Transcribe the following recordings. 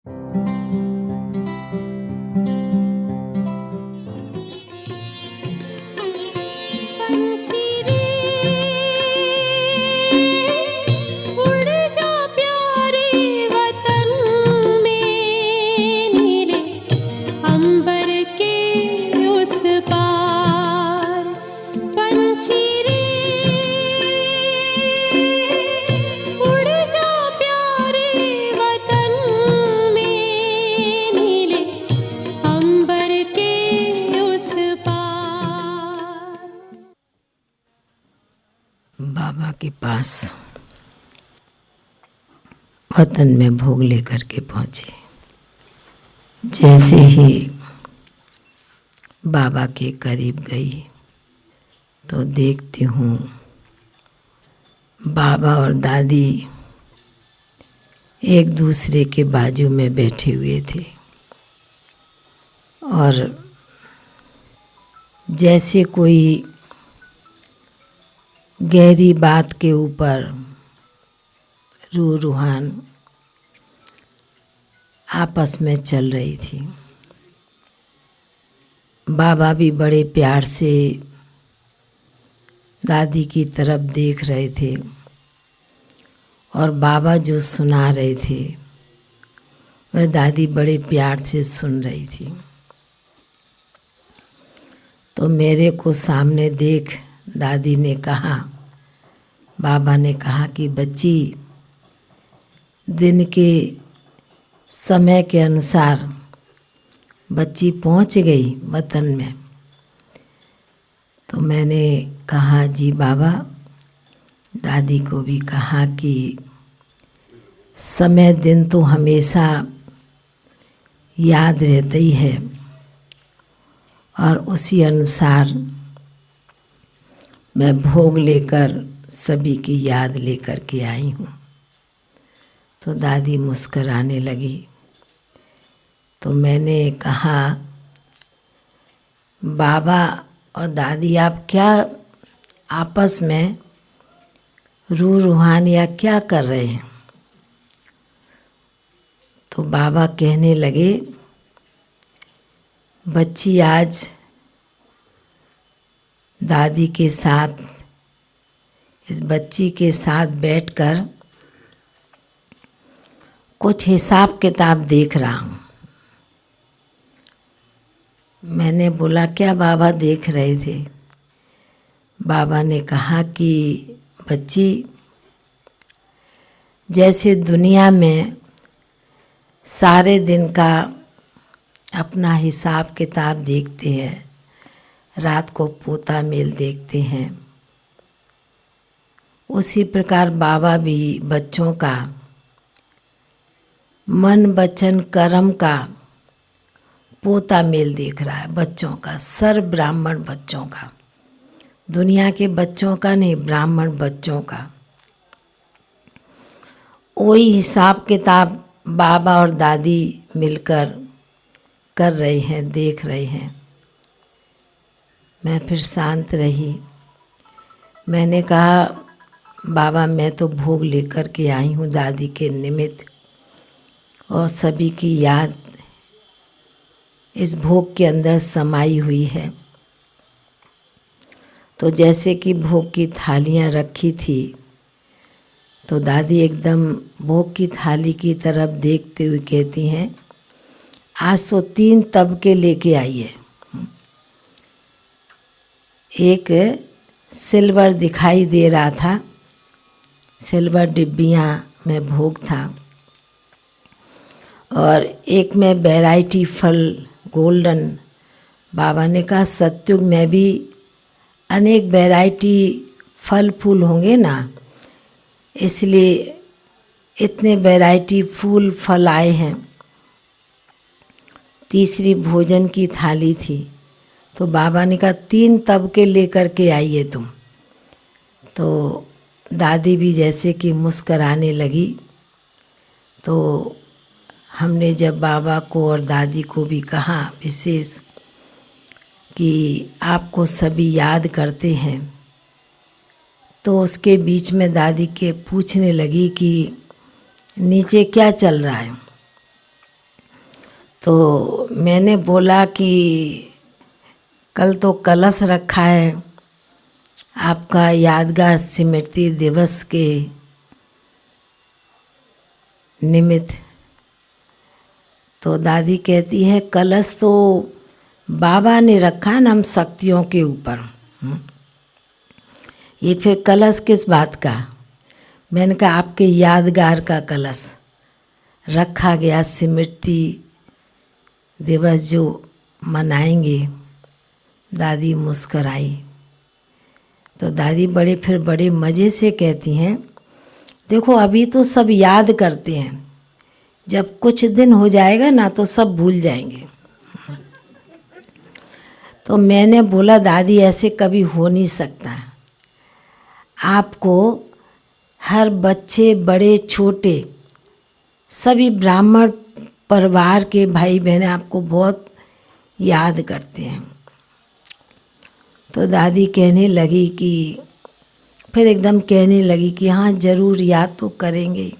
पंछी रे उड़ जा प्यारे वतन में, नीले अंबर के उस पार। पंछी रे उड़ जा प्यारे वतन में, नीले अंबर के उस पार। बाबा के पास वतन में भोग लेकर के पहुँचे। जैसे ही बाबा के करीब गई तो देखती हूँ बाबा और दादी एक दूसरे के बाजू में बैठे हुए थे और जैसे कोई गहरी बात के ऊपर रूह रूहान आपस में चल रही थी। बाबा भी बड़े प्यार से दादी की तरफ देख रहे थे और बाबा जो सुना रहे थे वह दादी बड़े प्यार से सुन रही थी। तो मेरे को सामने देख दादी ने कहा, बाबा ने कहा कि बच्ची, दिन के समय के अनुसार बच्ची पहुंच गई वतन में। तो मैंने कहा जी बाबा। दादी को भी कहा कि समय दिन तो हमेशा याद रहता ही है और उसी अनुसार मैं भोग लेकर सभी की याद लेकर के आई हूँ। तो दादी मुस्कराने लगी। तो मैंने कहा, बाबा और दादी आप क्या आपस में रूह रूहान या क्या कर रहे हैं? तो बाबा कहने लगे, बच्ची आज दादी के साथ, इस बच्ची के साथ बैठकर कुछ हिसाब किताब देख रहा हूँ। मैंने बोला क्या बाबा देख रहे थे? बाबा ने कहा कि बच्ची, जैसे दुनिया में सारे दिन का अपना हिसाब किताब देखते हैं, रात को पोता मेल देखते हैं, उसी प्रकार बाबा भी बच्चों का मन वचन कर्म का पोता मेल देख रहा है। बच्चों का, सर्व ब्राह्मण बच्चों का, दुनिया के बच्चों का नहीं, ब्राह्मण बच्चों का। वही हिसाब किताब बाबा और दादी मिलकर कर रहे हैं, देख रहे हैं। मैं फिर शांत रही। मैंने कहा, बाबा मैं तो भोग लेकर के आई हूँ दादी के निमित्त और सभी की याद इस भोग के अंदर समाई हुई है। तो जैसे कि भोग की थालियाँ रखी थी तो दादी एकदम भोग की थाली की तरफ देखते हुए कहती हैं, आज तो 3 तबके लेके आई है। एक सिल्वर दिखाई दे रहा था, सिल्वर डिब्बियाँ में भोग था, और एक में वैरायटी फल गोल्डन। बाबा ने कहा सत्युग में भी अनेक वैरायटी फल फूल होंगे ना, इसलिए इतने वैरायटी फूल फल आए हैं। तीसरी भोजन की थाली थी। तो बाबा ने कहा 3 तबके लेकर के आइए तुम। तो दादी भी जैसे कि मुस्कराने लगी। तो हमने जब बाबा को और दादी को भी कहा विशेष कि आपको सभी याद करते हैं, तो उसके बीच में दादी के पूछने लगी कि नीचे क्या चल रहा है। तो मैंने बोला कि कल तो कलश रखा है आपका यादगार स्मृति दिवस के निमित्त। तो दादी कहती है कलश तो बाबा ने रखा ना हम शक्तियों के ऊपर, ये फिर कलश किस बात का। मैंने कहा आपके यादगार का कलश रखा गया, स्मृति दिवस जो मनाएंगे। दादी मुस्कराई। तो दादी बड़े मज़े से कहती हैं देखो अभी तो सब याद करते हैं, जब कुछ दिन हो जाएगा ना तो सब भूल जाएंगे। तो मैंने बोला दादी ऐसे कभी हो नहीं सकता, आपको हर बच्चे बड़े छोटे सभी ब्राह्मण परिवार के भाई बहन आपको बहुत याद करते हैं। तो दादी कहने लगी कि फिर एकदम कहने लगी कि हाँ ज़रूर याद तो करेंगे।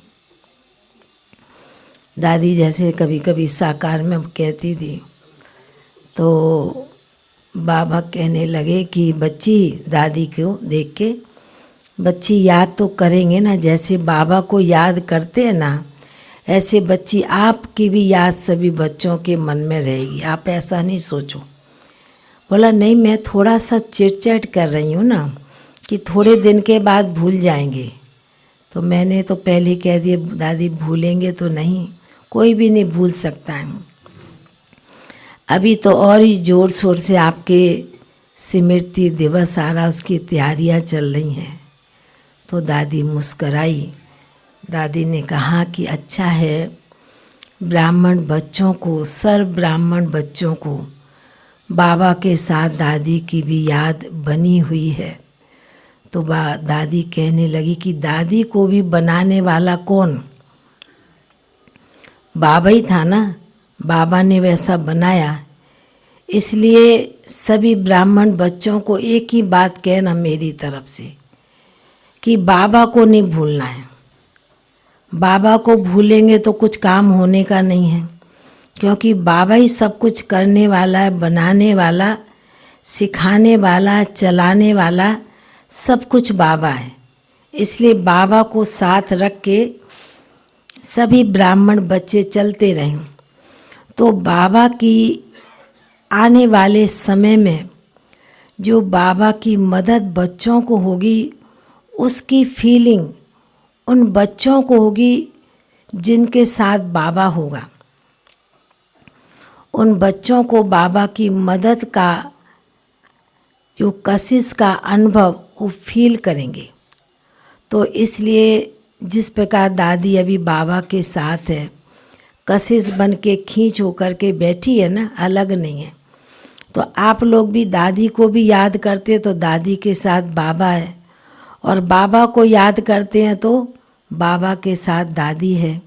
दादी जैसे कभी कभी साकार में कहती थी। तो बाबा कहने लगे कि बच्ची, दादी को देख के, बच्ची याद तो करेंगे ना, जैसे बाबा को याद करते हैं ना ऐसे बच्ची आपकी भी याद सभी बच्चों के मन में रहेगी, आप ऐसा नहीं सोचो। बोला नहीं मैं थोड़ा सा चिट कर रही हूँ ना कि थोड़े दिन के बाद भूल जाएंगे। तो मैंने तो पहले कह दिया दादी भूलेंगे तो नहीं, कोई भी नहीं भूल सकता है। अभी तो और ही ज़ोर शोर से आपके स्मृति दिवस आ रहा, उसकी तैयारियां चल रही हैं। तो दादी मुस्कराई। दादी ने कहा कि अच्छा है, ब्राह्मण बच्चों को, सर्व ब्राह्मण बच्चों को बाबा के साथ दादी की भी याद बनी हुई है। तो दादी कहने लगी कि दादी को भी बनाने वाला कौन? बाबा ही था ना, बाबा ने वैसा बनाया। इसलिए सभी ब्राह्मण बच्चों को एक ही बात कहना मेरी तरफ से कि बाबा को नहीं भूलना है। बाबा को भूलेंगे तो कुछ काम होने का नहीं है, क्योंकि बाबा ही सब कुछ करने वाला है, बनाने वाला, सिखाने वाला, चलाने वाला, सब कुछ बाबा है। इसलिए बाबा को साथ रख के सभी ब्राह्मण बच्चे चलते रहें। तो बाबा की आने वाले समय में जो बाबा की मदद बच्चों को होगी, उसकी फीलिंग उन बच्चों को होगी जिनके साथ बाबा होगा। उन बच्चों को बाबा की मदद का जो कशिश का अनुभव वो फील करेंगे। तो इसलिए जिस प्रकार दादी अभी बाबा के साथ है, कशिश बन के खींच होकर के बैठी है ना, अलग नहीं है। तो आप लोग भी दादी को भी याद करते तो दादी के साथ बाबा है, और बाबा को याद करते हैं तो बाबा के साथ दादी है।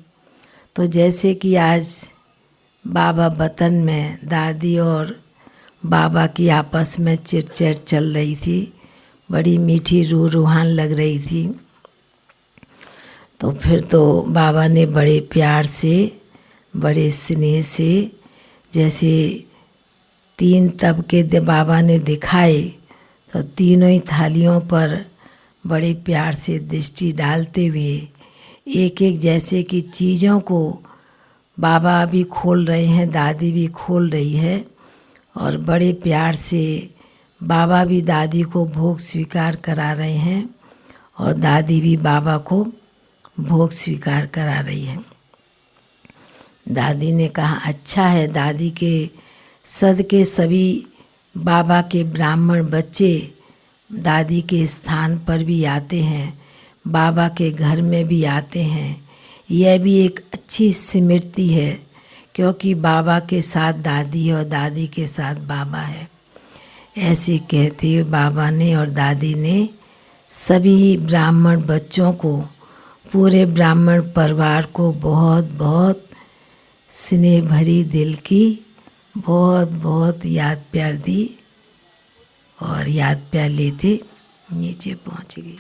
तो जैसे कि आज बाबा वतन में दादी और बाबा की आपस में चिट चल रही थी, बड़ी मीठी रूहान लग रही थी। तो फिर तो बाबा ने बड़े प्यार से, बड़े स्नेह से, जैसे 3 तबके बाबा ने दिखाए, तो तीनों ही थालियों पर बड़े प्यार से दृष्टि डालते हुए एक एक जैसे कि चीज़ों को बाबा भी खोल रहे हैं, दादी भी खोल रही है, और बड़े प्यार से बाबा भी दादी को भोग स्वीकार करा रहे हैं, और दादी भी बाबा को भोग स्वीकार करा रही है। दादी ने कहा अच्छा है, दादी के सदके सभी बाबा के ब्राह्मण बच्चे दादी के स्थान पर भी आते हैं, बाबा के घर में भी आते हैं। यह भी एक अच्छी स्मृति है, क्योंकि बाबा के साथ दादी है और दादी के साथ बाबा है। ऐसे कहते हुए बाबा ने और दादी ने सभी ब्राह्मण बच्चों को, पूरे ब्राह्मण परिवार को बहुत बहुत स्नेह भरी दिल की बहुत बहुत याद प्यार दी, और याद प्यार लेते नीचे पहुंच गई।